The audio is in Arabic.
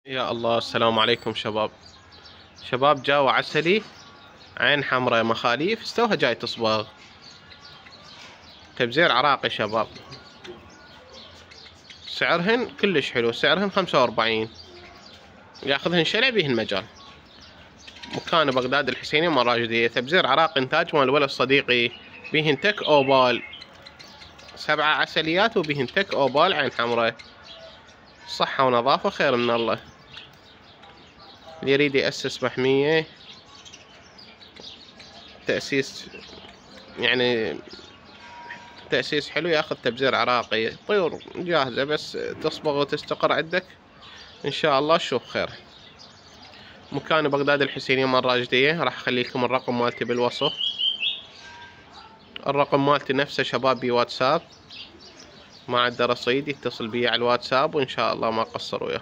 يا الله، السلام عليكم شباب. جاوا عسلي عين حمراء مخاليف استوها جاي تصبغ. تبزير عراقي شباب، سعرهن كلش حلو، سعرهن 45، ياخذهن شلع بيهن مجال. مكان بغداد الحسينية مراجدية، تبزير عراقي انتاج مال ولد صديقي، بيهن تك اوبال 7 عسليات وبيهن تك اوبال عين حمراء. صحة ونظافة خير من الله. اللي يريد يأسس محمية تأسيس، يعني تأسيس حلو، ياخذ تبزير عراقي. طيور جاهزة بس تصبغ وتستقر عندك ان شاء الله تشوف خير. مكان بغداد الحسينية مراجدية. راح اخلي لكم الرقم مالتي بالوصف. الرقم مالتي نفسه شباب بواتساب، ما عنده رصيد يتصل بي على الواتساب وان شاء الله ما قصر وياه.